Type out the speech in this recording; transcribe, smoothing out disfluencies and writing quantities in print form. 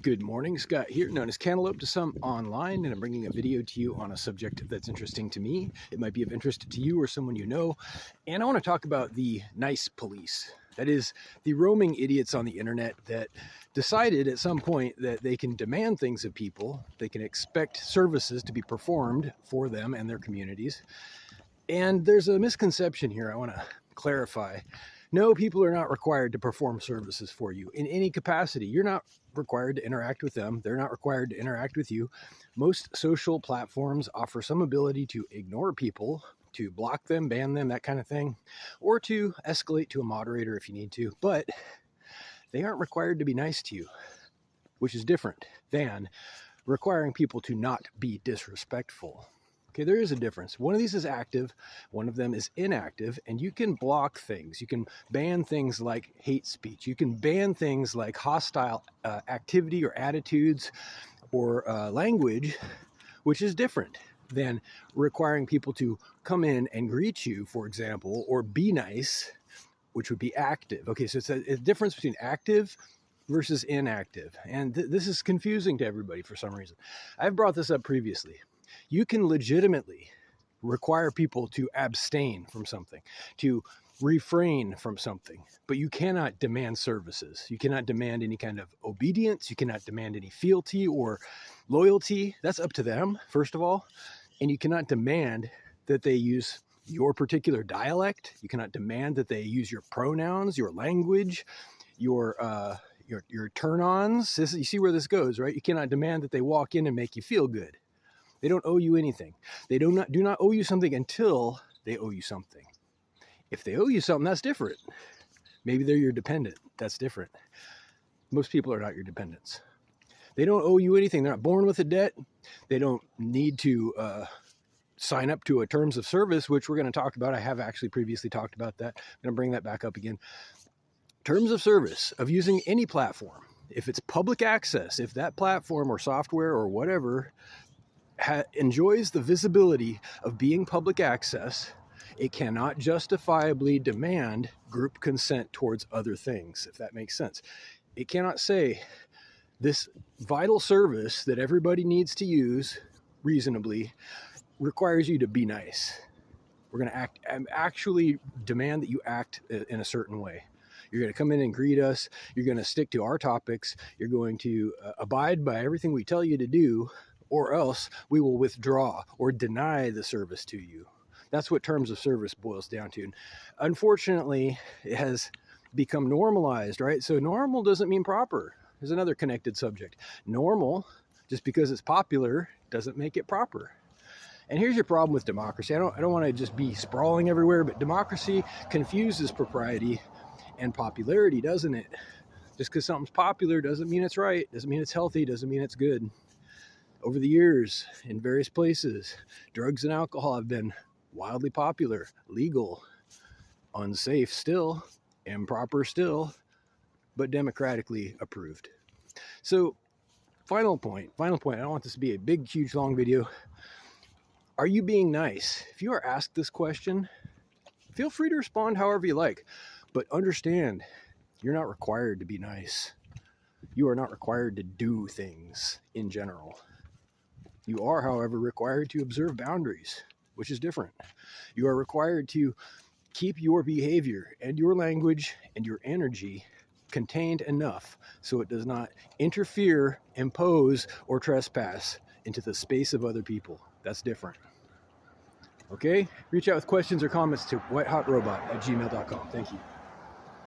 Good morning, Scott here, known as Cantaloupe to some online, and I'm bringing a video to you on a subject that's interesting to me. It might be of interest to you or someone you know, and I want to talk about the nice police. That is, the roaming idiots on the internet that decided at some point that they can demand things of people, they can expect services to be performed for them and their communities. And there's a misconception here I want to clarify. No, people are not required to perform services for you in any capacity. You're not required to interact with them. They're not required to interact with you. Most social platforms offer some ability to ignore people, to block them, ban them, that kind of thing, or to escalate to a moderator if you need to. But they aren't required to be nice to you, which is different than requiring people to not be disrespectful. Okay, there is a difference. One of these is active, one of them is inactive, and you can block things. You can ban things like hate speech. You can ban things like hostile activity or attitudes or language, which is different than requiring people to come in and greet you, for example, or be nice, which would be active. Okay, so it's a difference between active versus inactive. And this is confusing to everybody for some reason. I've brought this up previously. You can legitimately require people to abstain from something, to refrain from something, but you cannot demand services. You cannot demand any kind of obedience. You cannot demand any fealty or loyalty. That's up to them, first of all. And you cannot demand that they use your particular dialect. You cannot demand that they use your pronouns, your language, your turn-ons. You see where this goes, right? You cannot demand that they walk in and make you feel good. They don't owe you anything. They do not owe you something until they owe you something. If they owe you something, that's different. Maybe they're your dependent. That's different. Most people are not your dependents. They don't owe you anything. They're not born with a debt. They don't need to sign up to a terms of service, which we're going to talk about. I have actually previously talked about that. I'm going to bring that back up again. Terms of service of using any platform. If it's public access, if that platform or software or whatever enjoys the visibility of being public access, it cannot justifiably demand group consent towards other things, if that makes sense. It cannot say this vital service that everybody needs to use reasonably requires you to be nice. We're going to actually demand that you act in a certain way. You're going to come in and greet us. You're going to stick to our topics. You're going to abide by everything we tell you to do, or else we will withdraw or deny the service to you. That's what terms of service boils down to. And unfortunately, it has become normalized, right? So normal doesn't mean proper. There's another connected subject. Normal, just because it's popular, doesn't make it proper. And here's your problem with democracy. I don't want to just be sprawling everywhere, but democracy confuses propriety and popularity, doesn't it? Just because something's popular doesn't mean it's right, doesn't mean it's healthy, doesn't mean it's good. Over the years, in various places, drugs and alcohol have been wildly popular, legal, unsafe still, improper still, but democratically approved. So, final point. I don't want this to be a big, huge, long video. Are you being nice? If you are asked this question, feel free to respond however you like, but understand you're not required to be nice. You are not required to do things in general. You are, however, required to observe boundaries, which is different. You are required to keep your behavior and your language and your energy contained enough so it does not interfere, impose, or trespass into the space of other people. That's different. Okay? Reach out with questions or comments to whitehotrobot@gmail.com. Thank you.